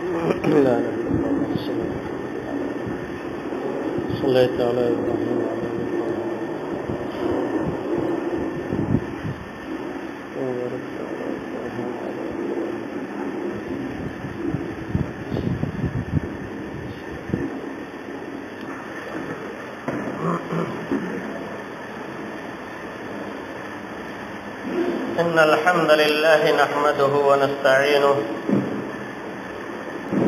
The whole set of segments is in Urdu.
لا صليت على إبراهيم إن الحمد لله نحمده ونستعينه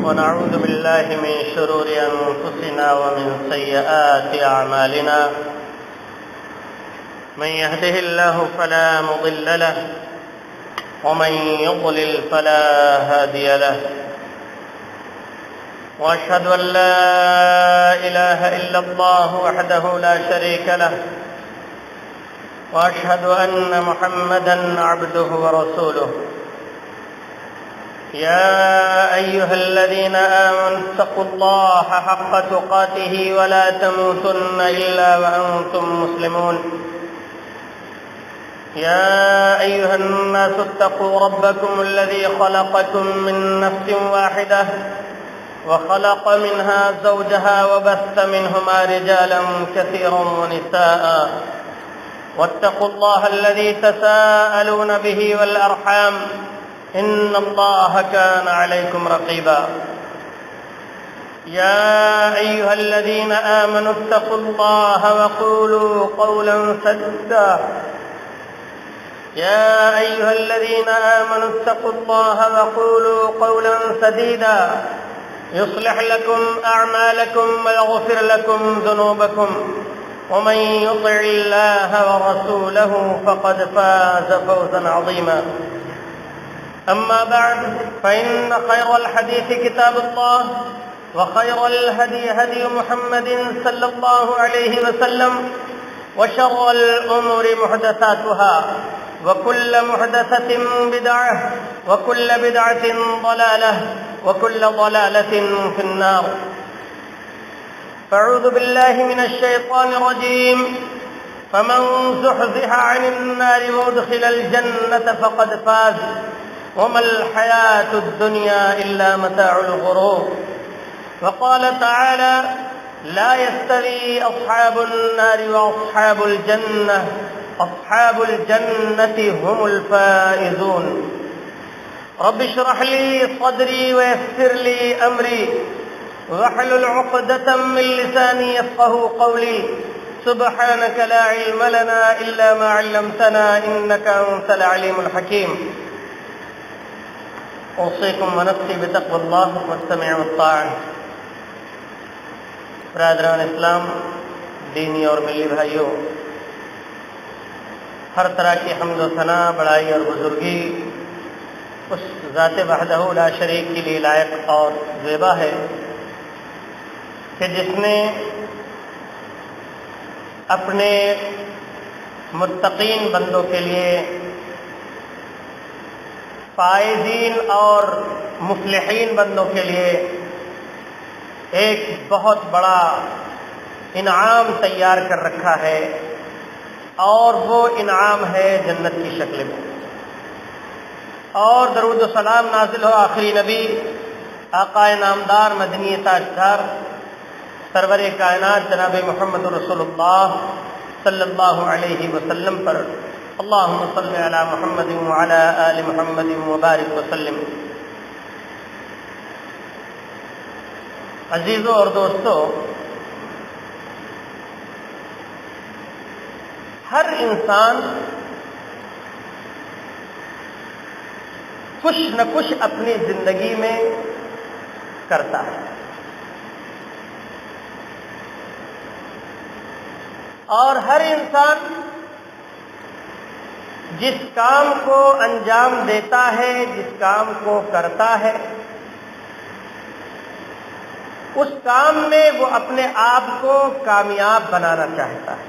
ونعوذ بالله من شرور أنفسنا ومن سيئات أعمالنا من يهده الله فلا مضل له ومن يضلل فلا هادي له وأشهد أن لا إله إلا الله وحده لا شريك له وأشهد أن محمدًا عبده ورسوله يا أيها الذين آمنوا اتقوا الله حق تقاته ولا تموتن إلا وأنتم مسلمون يا أيها الناس اتقوا ربكم الذي خلقكم من نفس واحدة وخلق منها زوجها وبث منهما رجالا كثيرا ونساء واتقوا الله الذي تساءلون به والأرحام إن الله كان عليكم رقيبا يا أيها الذين آمنوا اتقوا الله وقولوا قولا سديدا يا أيها الذين آمنوا اتقوا الله وقولوا قولا سديدا يصلح لكم أعمالكم ويغفر لكم ذنوبكم ومن يطع الله ورسوله فقد فاز فوزا عظيما أما بعد فإن خير الحديث كتاب الله وخير الهدي هدي محمد صلى الله عليه وسلم وشر الأمور محدثاتها وكل محدثة بدعة وكل بدعة ضلالة وكل ضلالة في النار فأعوذ بالله من الشيطان الرجيم فمن زحزح عن النار وأدخل الجنة فقد فاز وما الحياة الدنيا إلا متاع الغرور وقال تعالى لا يستوي أصحاب النار وأصحاب الجنة أصحاب الجنة هم الفائزون رب اشرح لي صدري ويسر لي أمري واحلل عقدة من لساني يفقهوا قولي سبحانك لا علم لنا إلا ما علمتنا إنك أنت العليم الحكيم اوصیکم ونفسی بتقوی اللہ والسمع والطاعہ۔ برادران اسلام، دینی اور ملی بھائیوں، ہر طرح کی حمد و ثنا، بڑائی اور بزرگی اس ذات وحدہ لا شریک کے لیے لائق اور زیبا ہے کہ جس نے اپنے متقین بندوں کے لیے فائزین اور مفلحین بندوں کے لیے ایک بہت بڑا انعام تیار کر رکھا ہے، اور وہ انعام ہے جنت کی شکل میں۔ اور درود و سلام نازل ہو آخری نبی آقا نامدار مدنی تاجدار سرور کائنات جناب محمد رسول اللہ صلی اللہ علیہ وسلم پر۔ اللہم صلی علی محمد وعلی آل محمد وبارک وسلم۔ عزیزوں اور دوستو، ہر انسان کچھ نہ کچھ اپنی زندگی میں کرتا ہے، اور ہر انسان جس کام کو انجام دیتا ہے، جس کام کو کرتا ہے، اس کام میں وہ اپنے آپ کو کامیاب بنانا چاہتا ہے۔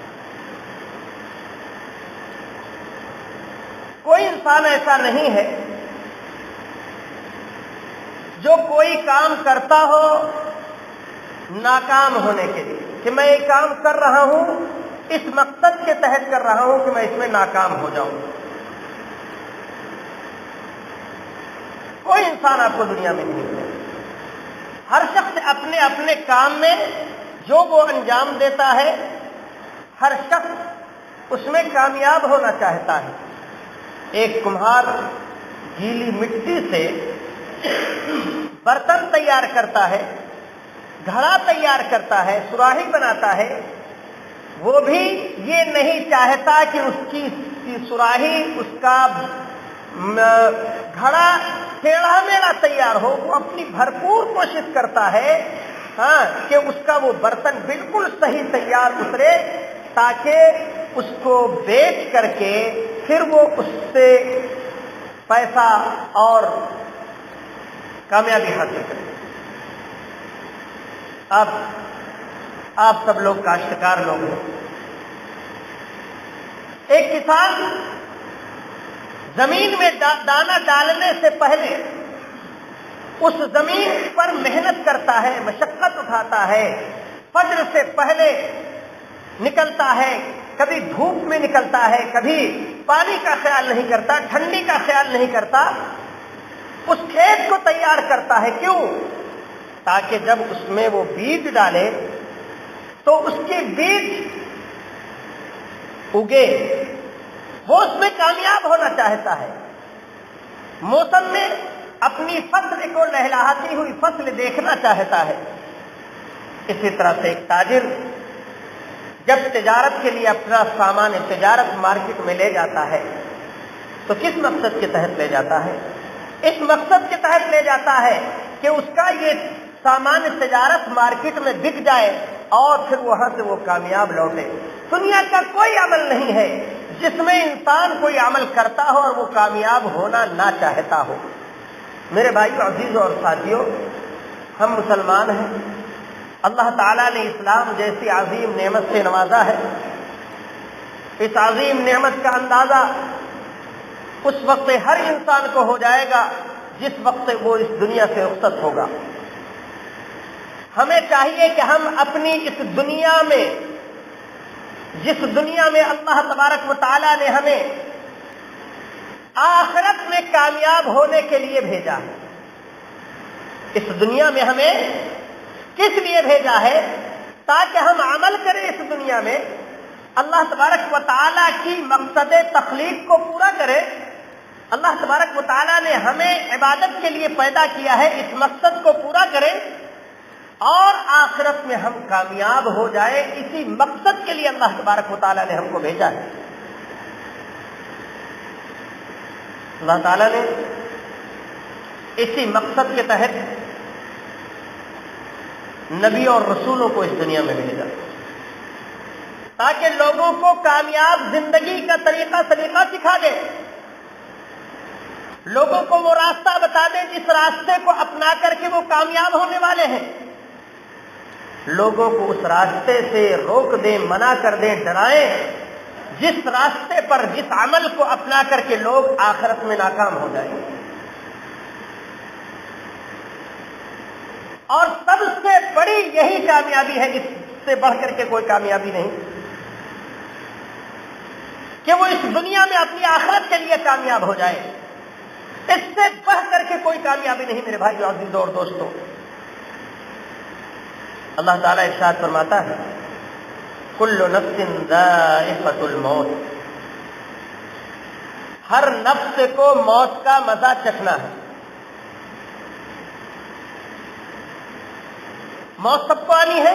کوئی انسان ایسا نہیں ہے جو کوئی کام کرتا ہو ناکام ہونے کے لیے، کہ میں یہ کام کر رہا ہوں اس مقصد کے تحت کر رہا ہوں کہ میں اس میں ناکام ہو جاؤں۔ کوئی انسان آپ کو دنیا میں نہیں ملے، ہر شخص اپنے اپنے کام میں جو وہ انجام دیتا ہے، ہر شخص اس میں کامیاب ہونا چاہتا ہے۔ ایک کمہار گیلی مٹی سے برتن تیار کرتا ہے، گھڑا تیار کرتا ہے، سراہی بناتا ہے، وہ بھی یہ نہیں چاہتا کہ اس کی سراہی، اس کا گھڑا ٹیڑھا میڑھا تیار ہو۔ وہ اپنی بھرپور کوشش کرتا ہے کہ اس کا وہ برتن بالکل صحیح تیار اترے، تاکہ اس کو بیچ کر کے پھر وہ اس سے پیسہ اور کامیابی حاصل کرے۔ اب آپ سب لوگ کاشتکار لوگ ہیں۔ ایک کسان زمین میں دانہ ڈالنے سے پہلے اس زمین پر محنت کرتا ہے، مشقت اٹھاتا ہے، فجر سے پہلے نکلتا ہے، کبھی دھوپ میں نکلتا ہے، کبھی پانی کا خیال نہیں کرتا، ٹھنڈی کا خیال نہیں کرتا، اس کھیت کو تیار کرتا ہے۔ کیوں؟ تاکہ جب اس میں وہ بیج ڈالے تو اس کے بیج اگے، وہ اس میں کامیاب ہونا چاہتا ہے۔ موسم میں اپنی فصل کو لہلاتی ہوئی فصل دیکھنا چاہتا ہے۔ اسی طرح سے ایک تاجر جب تجارت کے لیے اپنا سامان تجارت مارکیٹ میں لے جاتا ہے تو کس مقصد کے تحت لے جاتا ہے؟ اس مقصد کے تحت لے جاتا ہے کہ اس کا یہ سامان تجارت مارکیٹ میں بک جائے اور پھر وہاں سے وہ کامیاب لوٹے۔ دنیا کا کوئی عمل نہیں ہے جس میں انسان کوئی عمل کرتا ہو اور وہ کامیاب ہونا نہ چاہتا ہو۔ میرے بھائیو عزیزوں اور ساتھیوں، ہم مسلمان ہیں، اللہ تعالیٰ نے اسلام جیسی عظیم نعمت سے نوازا ہے۔ اس عظیم نعمت کا اندازہ اس وقت ہر انسان کو ہو جائے گا جس وقت وہ اس دنیا سے رخصت ہوگا۔ ہمیں چاہیے کہ ہم اپنی اس دنیا میں، جس دنیا میں اللہ تبارک و تعالیٰ نے ہمیں آخرت میں کامیاب ہونے کے لیے بھیجا ہے، اس دنیا میں ہمیں کس لیے بھیجا ہے؟ تاکہ ہم عمل کریں اس دنیا میں، اللہ تبارک و تعالیٰ کی مقصد تخلیق کو پورا کریں۔ اللہ تبارک و تعالیٰ نے ہمیں عبادت کے لیے پیدا کیا ہے، اس مقصد کو پورا کریں اور آخرت میں ہم کامیاب ہو جائیں۔ اسی مقصد کے لیے اللہ تبارک و تعالیٰ نے ہم کو بھیجا ہے۔ اللہ تعالیٰ نے اسی مقصد کے تحت نبیوں اور رسولوں کو اس دنیا میں بھیجا تاکہ لوگوں کو کامیاب زندگی کا طریقہ سلیقہ سکھا دے، لوگوں کو وہ راستہ بتا دیں جس راستے کو اپنا کر کے وہ کامیاب ہونے والے ہیں، لوگوں کو اس راستے سے روک دیں، منع کر دیں، ڈرائیں جس راستے پر، جس عمل کو اپنا کر کے لوگ آخرت میں ناکام ہو جائیں۔ اور سب سے بڑی یہی کامیابی ہے، اس سے بڑھ کر کے کوئی کامیابی نہیں کہ وہ اس دنیا میں اپنی آخرت کے لیے کامیاب ہو جائے۔ اس سے بڑھ کر کے کوئی کامیابی نہیں میرے بھائیو عزیزوں اور دوستوں۔ اللہ تعالیٰ ارشاد فرماتا ہے کل نفس ذائقۃ الموت، ہر نفس کو موت کا مزہ چکھنا ہے۔ موت سب کو آنی ہے،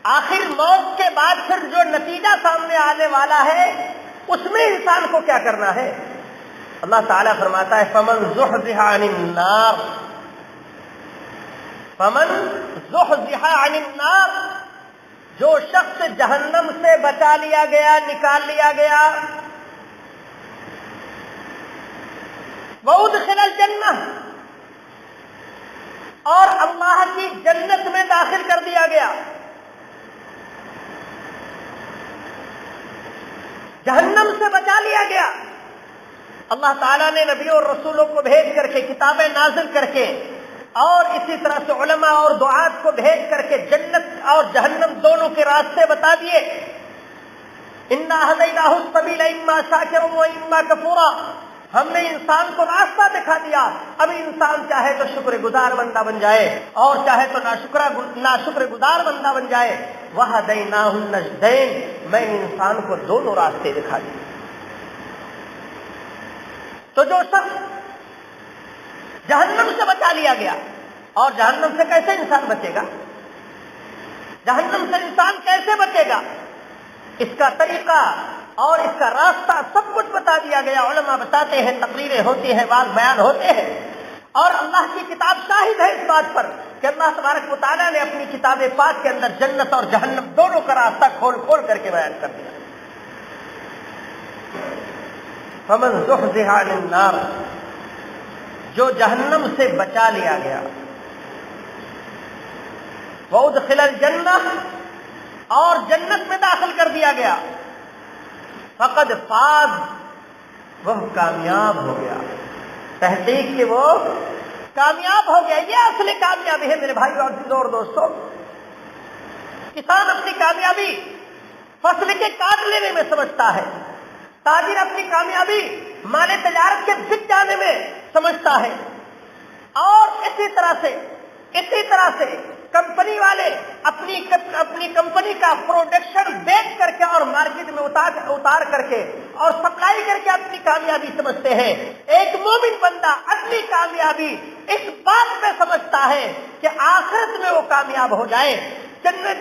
آخر موت کے بعد پھر جو نتیجہ سامنے آنے والا ہے اس میں انسان کو کیا کرنا ہے؟ اللہ تعالیٰ فرماتا ہے فمن زحزح عن النار، فمن زحزح عن النار، جو شخص جہنم سے بچا لیا گیا، نکال لیا گیا، وادخل الجنہ، اور اللہ کی جنت میں داخل کر دیا گیا۔ جہنم سے بچا لیا گیا۔ اللہ تعالیٰ نے نبیوں اور رسولوں کو بھیج کر کے، کتابیں نازل کر کے، اور اسی طرح سے علماء اور دعات کو بھیج کر کے جنت اور جہنم دونوں کے راستے بتا دیے۔ انا ہدیناہ السبیل اما شاکرا و اما کفورا، ہم نے انسان کو راستہ دکھا دیا، اب انسان چاہے تو شکر گزار بندہ بن جائے اور چاہے تو ناشکر گزار بندہ بن جائے۔ وَهَدَيْنَاهُ النَّجْدَيْنِ، میں انسان کو دونوں راستے دکھا دیے۔ تو جو شخص جہنم سے بچا لیا گیا، اور جہنم سے کیسے انسان بچے گا؟ جہنم سے انسان کیسے بچے گا؟ اس کا طریقہ اور اس کا راستہ سب کچھ بتا دیا گیا۔ علماء بتاتے ہیں، تقریریں ہوتی ہیں، واضح بیان ہوتے ہیں، اور اللہ کی کتاب شاہد ہے اس بات پر کہ اللہ تبارک و تعالیٰ نے اپنی کتاب پاک کے اندر جنت اور جہنم دونوں کا راستہ کھول کھول کر کے بیان کر دیا۔ فمن زحزح عن النار، جو جہنم سے بچا لیا گیا، وادخل الجنہ، اور جنت میں داخل کر دیا گیا، فقد فاز، وہ کامیاب ہو گیا۔ تحقیق کہ وہ کامیاب ہو گیا۔ یہ اصل کامیابی ہے میرے بھائیو اور دوستو۔ کسان اپنی کامیابی فصل کے کاٹ لینے میں سمجھتا ہے، تاجر اپنی کامیابی مال تجارت کے بک جانے میں سمجھتا ہے، اور اسی طرح سے کمپنی والے اپنی کمپنی کا پروڈکشن بیچ کر کے اور مارکیٹ میں اتار کر کے اور سپلائی کر کے اپنی کامیابی سمجھتے ہیں۔ ایک مومن بندہ اپنی کامیابی اس بات پہ سمجھتا ہے کہ آخرت میں وہ کامیاب ہو جائے، جنت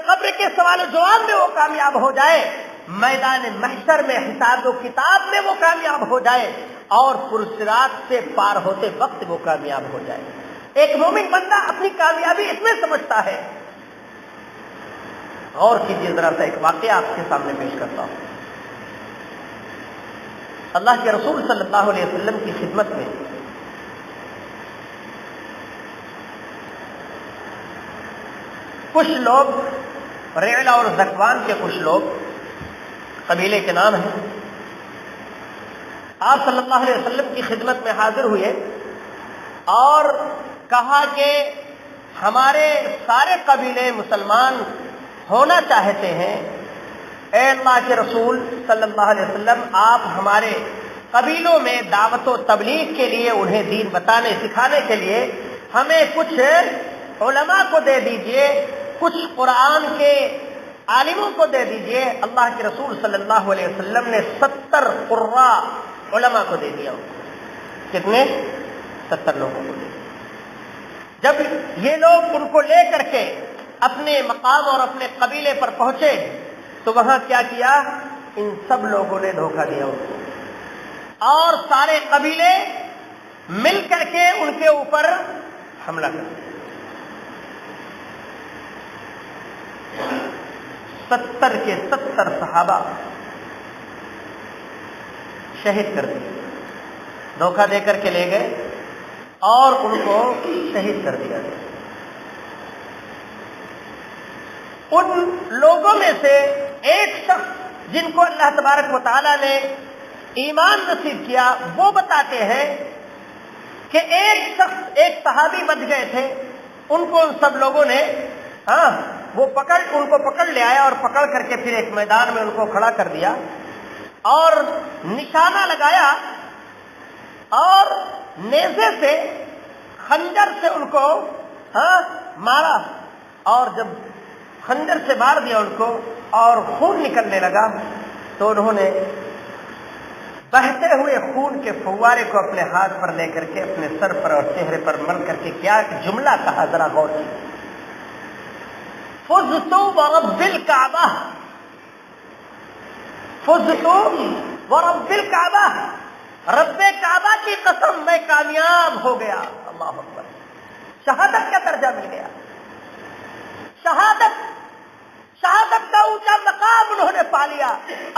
قبر کے سوال و جواب میں وہ کامیاب ہو جائے، میدان محشر میں حساب و کتاب میں وہ کامیاب ہو جائے، اور پرصراط سے پار ہوتے وقت وہ کامیاب ہو جائے۔ ایک مومن بندہ اپنی کامیابی اس میں سمجھتا ہے۔ غور کیجیے ذرا سا، ایک واقعہ آپ کے سامنے پیش کرتا ہوں۔ اللہ کے رسول صلی اللہ علیہ وسلم کی خدمت میں کچھ لوگ، ریعلہ اور ذکوان کے کچھ لوگ، قبیلے کے نام ہیں، آپ صلی اللہ علیہ وسلم کی خدمت میں حاضر ہوئے اور کہا کہ ہمارے سارے قبیلے مسلمان ہونا چاہتے ہیں، اے اللہ کے رسول صلی اللہ علیہ وسلم، آپ ہمارے قبیلوں میں دعوت و تبلیغ کے لیے، انہیں دین بتانے سکھانے کے لیے ہمیں کچھ علماء کو دے دیجئے، کچھ قرآن کے عالموں کو دے دیجئے۔ اللہ کے رسول صلی اللہ علیہ وسلم نے 70 قراء علماء کو دے دیا۔ کتنے؟ 70 لوگوں کو دے دیا۔ جب یہ لوگ ان کو لے کر کے اپنے مقام اور اپنے قبیلے پر پہنچے تو وہاں کیا کیا؟ ان سب لوگوں نے دھوکہ دیا ان کو، اور سارے قبیلے مل کر کے ان کے اوپر حملہ کر دیا۔ 70 کے 70 صحابہ شہید کر دیے، دھوکہ دے کر کے لے گئے اور ان کو شہید کر دیا گیا۔ ان لوگوں میں سے ایک شخص جن کو اللہ تبارک و تعالیٰ نے ایمان نصیب کیا، وہ بتاتے ہیں کہ ایک صحابی بچ گئے تھے، ان کو ان سب لوگوں نے ان کو پکڑ لے آیا اور پکڑ کر کے پھر ایک میدان میں ان کو کھڑا کر دیا اور نشانہ لگایا اور نیزے سے، خنجر سے ان کو مارا، اور جب خنجر سے مار دیا ان کو اور خون نکلنے لگا تو انہوں نے بہتے ہوئے خون کے فوارے کو اپنے ہاتھ پر لے کر کے اپنے سر پر اور چہرے پر مل کر کے کیا جملہ کہا، ذرا غور کیجیے۔ فزت ورب الکعبہ، فزت ورب الکعبہ، رب کعبہ کی قسم میں کامیاب ہو گیا۔ اللہ اکبر، شہادت کا درجہ مل گیا، شہادت کا اونچا مقام انہوں نے پا لیا۔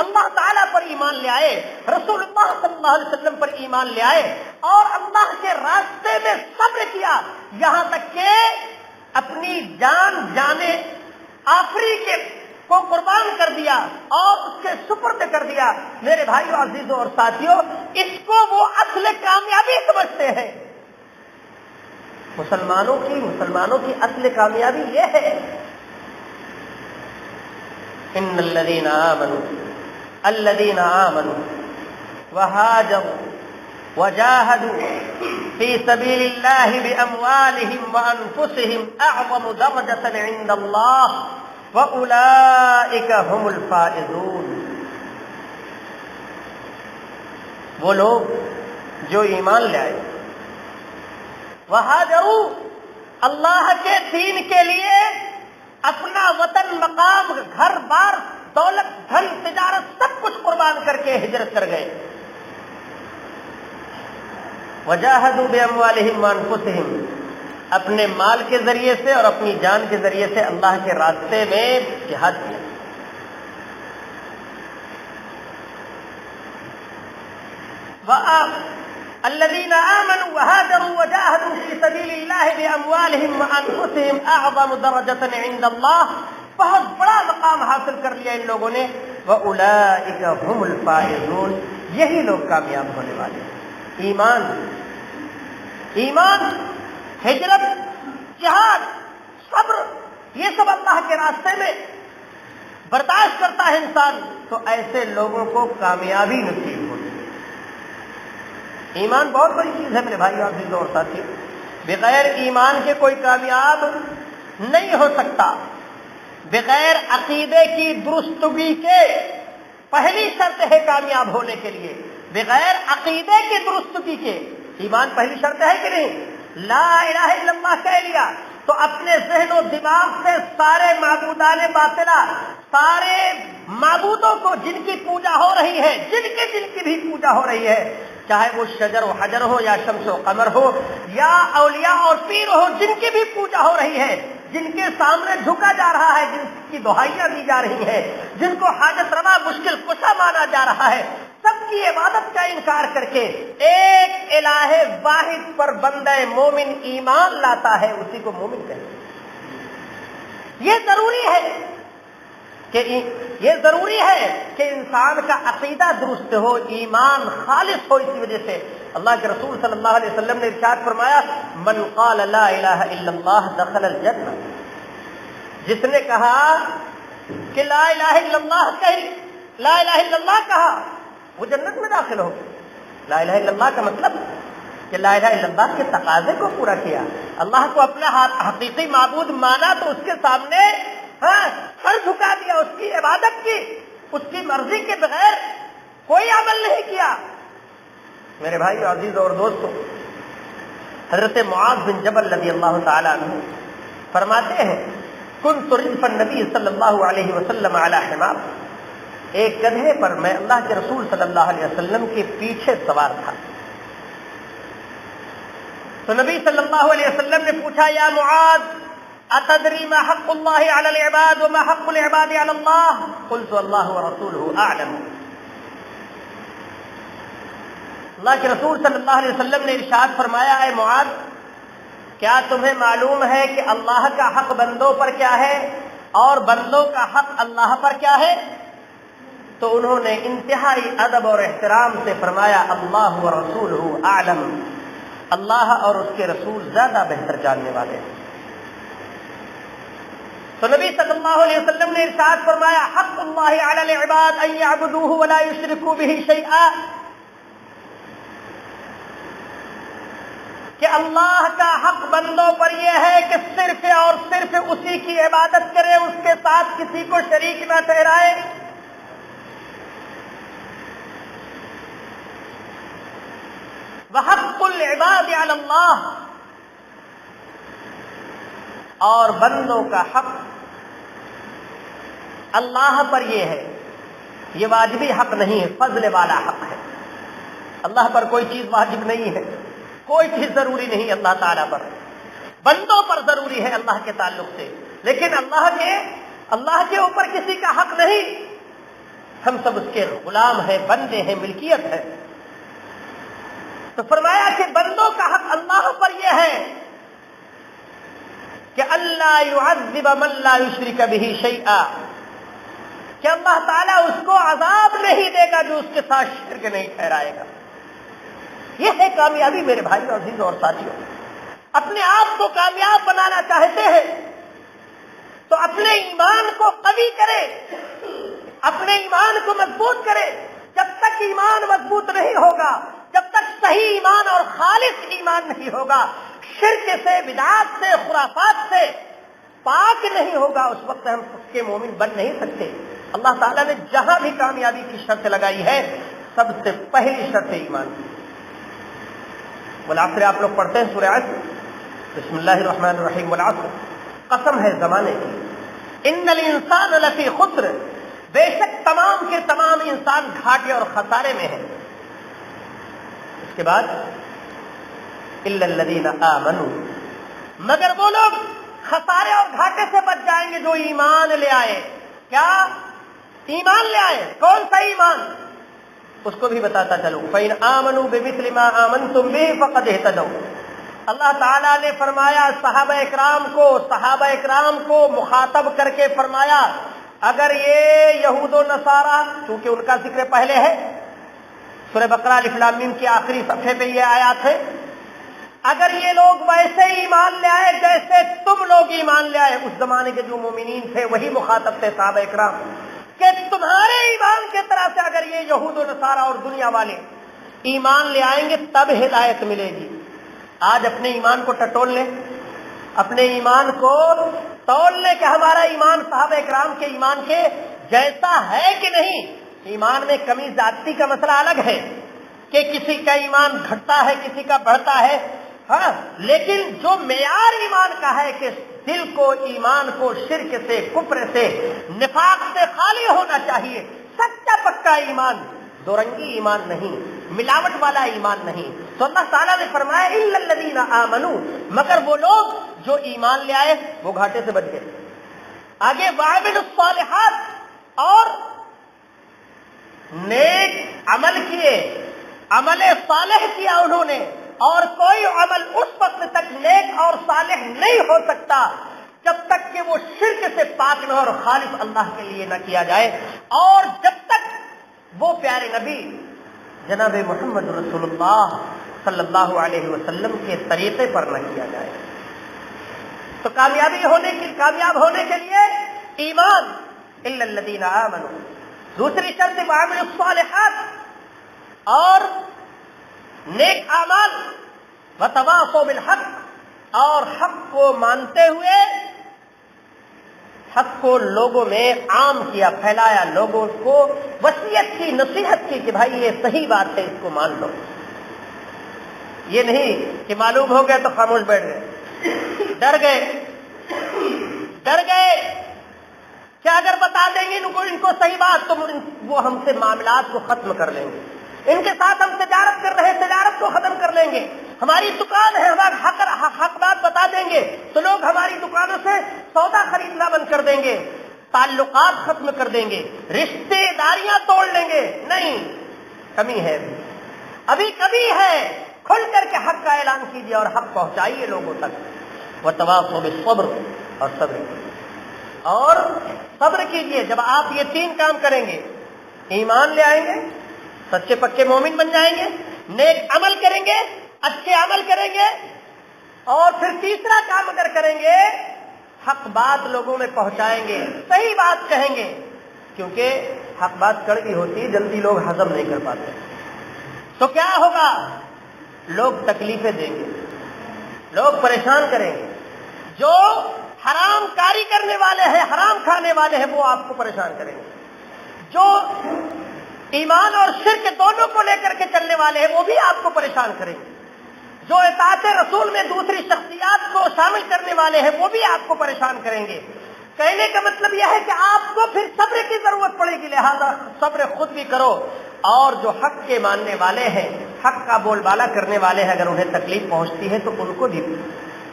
اللہ تعالیٰ پر ایمان لے آئے، رسول اللہ صلی اللہ علیہ وسلم پر ایمان لے آئے اور اللہ کے راستے میں صبر کیا، یہاں تک کہ اپنی جان آخری کو قربان کر دیا اور اس کے سپرد کر دیا۔ میرے بھائیو عزیزوں اور ساتھیوں، اس کو وہ اصل کامیابی سمجھتے ہیں۔ مسلمانوں کی اصل کامیابی یہ ہے، ان الذين آمنوا وهاجروا وجاهدوا في سبيل الله بأموالهم وأنفسهم أعظم درجة عند الله وأولئك هم الفائزون. وہ لوگ جو ایمان لے آئے، وہاجروا، اللہ کے دین کے لیے اپنا وطن، مقام، گھر بار، دولت، دھن، تجارت سب کچھ قربان کر کے ہجرت کر گئے. وجاہدوا باموالہم وانفسہم، اپنے مال کے ذریعے سے اور اپنی جان کے ذریعے سے اللہ کے راستے میں جہاد کیا. الذين آمنوا وهاجروا وجاهدوا في سبيل الله بأموالهم وأنفسهم أعظم درجة عند الله، بہت بڑا مقام حاصل کر لیا ان لوگوں نے. وَأُولَئِكَ هُمُ الْفَائِزُونَ، یہی لوگ کامیاب ہونے والے ہیں. ایمان، ہجرت، جہاد، صبر، یہ سب اللہ کے راستے میں برداشت کرتا ہے انسان تو ایسے لوگوں کو کامیابی نصیب ہوتی ہے. ایمان بہت بڑی چیز ہے میرے بھائیو عزیزو اور ساتھیو. بغیر ایمان کے کوئی کامیاب نہیں ہو سکتا. بغیر عقیدے کی درستگی کے پہلی شرط ہے کامیاب ہونے کے لیے. بغیر عقیدے کی درستگی کے ایمان پہلی شرط ہے کہ نہیں؟ لا الہ الا اللہ کہہ لیا تو اپنے ذہن و دماغ سے سارے معبودان باطلہ، سارے معبودوں کو جن کی پوجا ہو رہی ہے، جن کی بھی پوجا ہو رہی ہے، چاہے وہ شجر و حجر ہو یا شمس و قمر ہو یا اولیاء اور پیر ہو، جن کی بھی پوجا ہو رہی ہے، جن کے سامنے جھکا جا رہا ہے، جن کی دہائیاں دی جا رہی ہیں، جن کو حاجت روا مشکل کشا مانا جا رہا ہے، سب کی عبادت کا انکار کر کے ایک الہ واحد پر بندہ مومن ایمان لاتا ہے، اسی کو مومن کہتے ہیں. یہ ضروری ہے کہ انسان کا عقیدہ درست ہو، ایمان خالص ہو. اسی وجہ سے اللہ کے رسول صلی اللہ علیہ وسلم نے ارشاد فرمایا من قال لا الہ الا اللہ دخل الجنہ، جس نے کہا کہ لا الہ الا اللہ کہی، لا الہ الا اللہ کہا، وہ جنت میں داخل ہو. لا الہ الا اللہ کا مطلب کہ لا الہ الا اللہ کے تقاضے کو پورا کیا، اللہ کو اپنا حقیقی معبود مانا تو اس کے سامنے سر جھکا دیا، اس کی عبادت کی، اس کی مرضی کے بغیر کوئی عمل نہیں کیا. میرے بھائی عزیز اور دوستو، حضرت معاذ بن جبل رضی اللہ تعالی عنہ فرماتے ہیں کنت ردف النبی صلی اللہ علیہ وسلم علی حمار، ایک گدھے پر میں اللہ کے رسول صلی اللہ علیہ وسلم کے پیچھے سوار تھا. تو نبی صلی اللہ علیہ وسلم نے پوچھا یا معاذ اتدری ما حق اللہ علی العباد وما حق العباد علی اللہ؟ قلت اللہ ورسولہ اعلم. اللہ کے رسول صلی اللہ علیہ وسلم نے ارشاد فرمایا اے معاذ، کیا تمہیں معلوم ہے کہ اللہ کا حق بندوں پر کیا ہے اور بندوں کا حق اللہ پر کیا ہے؟ تو انہوں نے انتہائی ادب اور احترام سے فرمایا اللہ ورسولہ اعلم، اللہ اور اس کے رسول زیادہ بہتر جاننے والے ہیں. تو نبی صلی اللہ علیہ وسلم نے ارشاد فرمایا حق اللہ علی العباد ان یعبدوہ ولا یشرکوا بہ شیئا، کہ اللہ کا حق بندوں پر یہ ہے کہ صرف اور صرف اسی کی عبادت کرے، اس کے ساتھ کسی کو شریک نہ ٹھہرائے. وحق العباد علی اللہ، اور بندوں کا حق اللہ پر یہ ہے، یہ واجبی حق نہیں ہے، فضل والا حق ہے. اللہ پر کوئی چیز واجب نہیں ہے، کوئی چیز ضروری نہیں اللہ تعالیٰ پر، بندوں پر ضروری ہے اللہ کے تعلق سے، لیکن اللہ کے اوپر کسی کا حق نہیں. ہم سب اس کے غلام ہیں، بندے ہیں، ملکیت ہے. تو فرمایا کہ بندوں کا حق اللہ پر یہ ہے کہ اللہ يعذب من لا يشرك به شيئا، کہ اللہ تعالیٰ اس کو عذاب نہیں دے گا جو اس کے ساتھ شرک نہیں ٹھہرائے گا. یہ ہے کامیابی میرے بھائیو عزیزو اور ساتھیو. اپنے آپ کو کامیاب بنانا چاہتے ہیں تو اپنے ایمان کو قوی کرے، اپنے ایمان کو مضبوط کرے. جب تک ایمان مضبوط نہیں ہوگا، جب تک صحیح ایمان اور خالص ایمان نہیں ہوگا، شرک سے، بدعات سے، خرافات سے پاک نہیں ہوگا، اس وقت ہم اس کے مومن بن نہیں سکتے۔ اللہ تعالیٰ نے جہاں بھی کامیابی کی شرط لگائی ہے، سب سے پہلی شرط ایمان کی۔ والعصر آپ لوگ پڑھتے ہیں سورہ عصر، بسم اللہ الرحمن الرحیم، والعصر، قسم ہے زمانے کی، ان الانسان لفی خسر، بے شک تمام کے تمام انسان گھاٹے اور خسارے میں ہیں۔ اس کے بعد الا الذین آمنوا، مگر وہ لوگ خسارے اور گھاٹے سے بچ جائیں گے جو ایمان لے آئے۔ کیا ایمان لے آئے؟ کون سا ایمان؟ اس کو بھی بتاتا چلوں، فَإِنْ آمَنُوا بِمِثْلِ مَا آمَنْتُمْ بِهِ فَقَدْ اهْتَدَوْا۔ اللہ تعالیٰ نے فرمایا صحابہ اکرام کو مخاطب کر کے فرمایا، اگر یہ یہود و نصارہ، چونکہ ان کا ذکر پہلے ہے، سورہ بقرہ الف لام میم کی آخری صفحے پہ یہ آیات ہے، اگر یہ لوگ ویسے ایمان لے آئے جیسے تم لوگ ایمان لے آئے، اس زمانے کے جو مومنین تھے وہی مخاطب تھے صحابہ اکرام، کہ تمہارے ایمان کی طرح سے اگر یہ یہود و نصارہ اور دنیا والے ایمان لے آئیں گے تب ہدایت ملے گی۔ آج اپنے ایمان کو ٹٹول لیں، اپنے ایمان کو تول لیں کہ ہمارا ایمان صحابہ اکرام کے ایمان کے جیسا ہے کہ نہیں۔ ایمان میں کمی زیادتی کا مسئلہ الگ ہے کہ کسی کا ایمان گھٹتا ہے، کسی کا بڑھتا ہے، ہاں، لیکن جو معیار ایمان کا ہے کہ دل کو، ایمان کو شرک سے، کفر سے، نفاق سے خالی ہونا چاہیے، سچا پکا ایمان، دو رنگی ایمان نہیں، ملاوٹ والا ایمان نہیں۔ تو اللہ تعالیٰ نے فرمایا الا الذین آمنوا، مگر وہ لوگ جو ایمان لے آئے وہ گھاٹے سے بچ گئے۔ آگے وعملوا الصالحات، اور نیک عمل کیے، عمل صالح کیا انہوں نے، اور کوئی عمل اس وقت تک نیک اور صالح نہیں ہو سکتا جب تک کہ وہ شرک سے پاک نہ ہو اور خالص اللہ کے لیے نہ کیا جائے، اور جب تک وہ پیارے نبی جناب محمد رسول اللہ صلی اللہ علیہ وسلم کے طریقے پر نہ کیا جائے۔ تو کامیاب ہونے کے لیے ایمان، الا الذین آمنوا، دوسری شرط وعملوا الصالحات، اور نیک اعمال، وتواصوا بالحق، اور حق کو مانتے ہوئے حق کو لوگوں میں عام کیا، پھیلایا، لوگوں کو وصیت کی، نصیحت کی کہ بھائی یہ صحیح بات ہے، اس کو مان لو۔ یہ نہیں کہ معلوم ہو گیا تو خاموش بیٹھ گئے، ڈر گئے کہ اگر بتا دیں گے ان کو صحیح بات تو وہ ہم سے معاملات کو ختم کر لیں گے، ان کے ساتھ ہم تجارت کر رہے ہیں، تجارت کو ختم کر لیں گے، ہماری دکان ہے، ہمارا حق بات بتا دیں گے تو لوگ ہماری دکانوں سے سودا خریدنا بند کر دیں گے، تعلقات ختم کر دیں گے، رشتے داریاں توڑ لیں گے۔ نہیں، کمی ہے، ابھی کمی ہے، کھل کر کے حق کا اعلان کیجیے اور حق پہنچائیے لوگوں تک۔ وتواصوا بالصبر، اور صبر کیجیے۔ جب آپ یہ تین کام کریں گے، ایمان لے آئیں گے، سچے پکے مومن بن جائیں گے، نیک عمل کریں گے، اچھے عمل کریں گے، اور پھر تیسرا کام اگر کریں گے، حق بات لوگوں میں پہنچائیں گے، صحیح بات کہیں گے، کیونکہ حق بات کڑوی ہوتی ہے، جلدی لوگ ہضم نہیں کر پاتے، تو کیا ہوگا؟ لوگ تکلیفیں دیں گے، لوگ پریشان کریں گے، جو حرام کاری کرنے والے ہیں، حرام کھانے والے ہیں، وہ آپ کو پریشان کریں گے، جو ایمان اور شرک دونوں کو لے کر کے چلنے والے ہیں وہ بھی آپ کو پریشان کریں گے، جو اطاعت رسول میں دوسری شخصیات کو شامل کرنے والے ہیں وہ بھی آپ کو پریشان کریں گے۔ کہنے کا مطلب یہ ہے کہ آپ کو پھر صبر کی ضرورت پڑے گی، لہذا صبر خود بھی کرو، اور جو حق کے ماننے والے ہیں، حق کا بول بالا کرنے والے ہیں، اگر انہیں تکلیف پہنچتی ہے تو ان کو بھی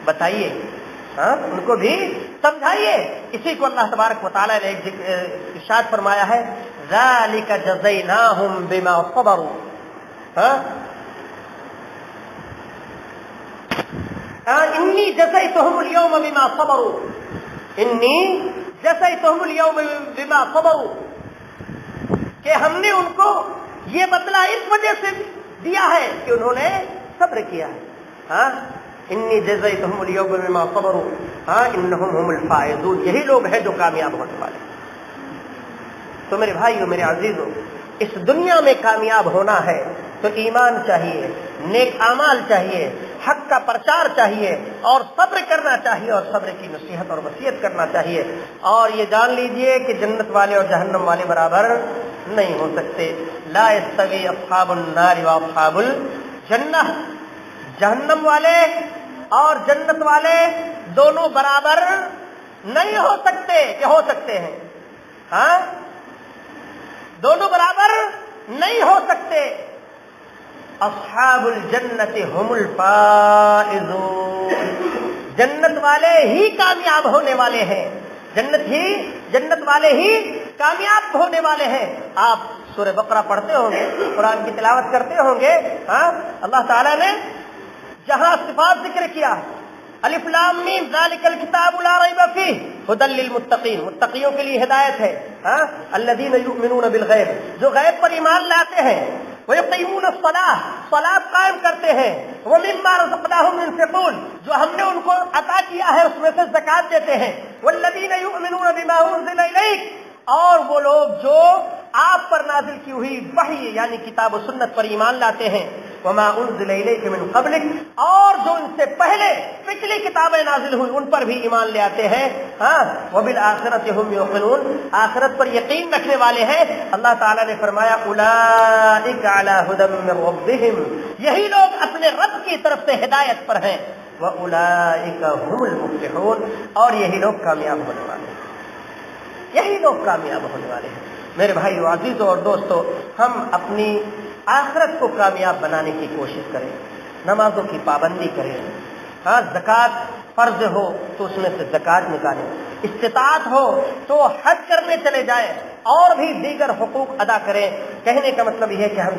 بتائیے، ان کو بھی سمجھائیے۔ اسی کو اللہ تبارک و تعالیٰ نے ایک ارشاد فرمایا ہے، ذَلِكَ جَزَيْنَاهُمْ بِمَا صَبَرُوا، إِنِّي جَزَيْتُهُمُ الْيَوْمَ بِمَا صَبَرُوا، إِنِّي جَزَيْتُهُمُ الْيَوْمَ بِمَا صَبَرُوا، کہ ہم نے ان کو یہ بدلہ اس وجہ سے دیا ہے کہ انہوں نے صبر کیا ہے۔ انی جزیتہم اليوم بما صبروا انہم هم الفائزون، یہی لوگ ہیں جو کامیاب ہونے والے۔ تو میرے بھائیو، میرے عزیزو، اس دنیا میں کامیاب ہونا ہے تو ایمان چاہیے، نیک اعمال چاہیے، حق کا پرچار چاہیے، اور صبر کرنا چاہیے، اور صبر کی نصیحت اور وصیت کرنا چاہیے۔ اور یہ جان لیجئے کہ جنت والے اور جہنم والے برابر نہیں ہو سکتے۔ لا یستوی اصحاب النار واصحاب الجنہ، جہنم والے اور جنت والے دونوں برابر نہیں ہو سکتے، کہ ہو سکتے ہیں؟ ہاں، دونوں برابر نہیں ہو سکتے۔ اصحاب الجنت هم الفائزون، جنت والے ہی کامیاب ہونے والے ہیں، جنت والے ہی کامیاب ہونے والے ہیں۔ آپ سورہ بقرہ پڑھتے ہوں گے، قرآن کی تلاوت کرتے ہوں گے، ہاں، اللہ تعالیٰ نے جہاں صفات ذکر کیا، الف لام میم ذالک الکتاب لا ریب فیہ ھدی للمتقین، متقیوں کے لیے ہدایت ہے، ہاں، الذین یؤمنون بالغیب، جو غیب پر ایمان لاتے ہیں، ویقیمون الصلاۃ، صلاۃ قائم کرتے ہیں، ومما رزقناہم ينفقون، جو ہم نے ان کو عطا کیا ہے اس میں سے زکات دیتے ہیں، والذین یؤمنون بما انزل الیک، اور وہ لوگ جو آپ پر نازل کی ہوئی وحی یعنی کتاب و سنت پر ایمان لاتے ہیں، وما انزل الیک من قبلک، اور جو ان سے پہلے پچھلی کتابیں نازل ہوئی ان پر بھی ایمان لے آتے ہیں، ہاں، وبالآخرۃ هم یوقنون، آخرت پر یقین رکھنے والے ہیں۔ اللہ تعالیٰ نے فرمایا اولئک علی ھدی من ربہم، یہی لوگ اپنے رب کی طرف سے ہدایت پر ہیں، واولئک هم المفلحون، اور یہی لوگ کامیاب ہونے والے ہیں، یہی لوگ کامیاب ہونے والے ہیں۔ میرے بھائیو، عزیزوں اور دوستو، ہم اپنی آخرت کو کامیاب بنانے کی کوشش کریں، نمازوں کی پابندی کریں، ہاں، زکوٰۃ فرض ہو تو اس میں سے زکوٰۃ نکالیں، استطاعت ہو تو حج کرنے چلے جائیں، اور بھی دیگر حقوق ادا کریں۔ کہنے کا مطلب یہ ہے کہ ہم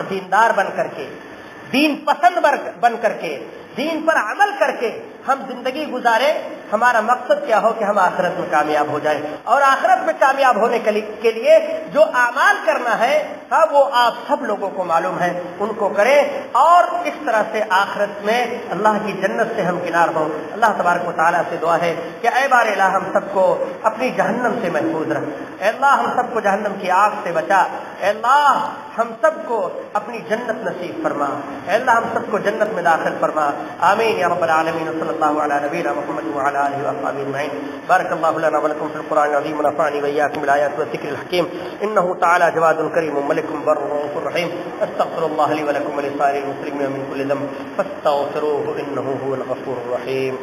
دیندار بن کر کے، دین پسند بن کر کے، دین پر عمل کر کے ہم زندگی گزاریں۔ ہمارا مقصد کیا ہو کہ ہم آخرت میں کامیاب ہو جائیں، اور آخرت میں کامیاب ہونے کے لیے جو اعمال کرنا ہے، ہاں، وہ آپ سب لوگوں کو معلوم ہے، ان کو کریں، اور اس طرح سے آخرت میں اللہ کی جنت سے ہم کنار ہوں۔ اللہ تبارک و تعالیٰ سے دعا ہے کہ اے بار الہ ہم سب کو اپنی جہنم سے محفوظ رکھ، اے اللہ ہم سب کو جہنم کی آگ سے بچا، اے اللہ ہم سب کو اپنی جنت نصیب فرما، اے اللہ ہم سب کو جنت میں داخل فرما، آمین یا رب العالمین۔ صلی اللہ علی نبینا محمد وعلی آلہ وصحبہ اجمعین۔ بارک اللہ لنا ولکم فی القرآن العظیم ونفعنی وإیاکم بالآیات والذکر الحکیم، انہ تعالی جواد کریم ملک بر رؤوف رحیم۔ استغفر اللہ لی ولکم ولسائر المسلمین من کل ذنب فاستغفروہ انہ هو الغفور الرحیم۔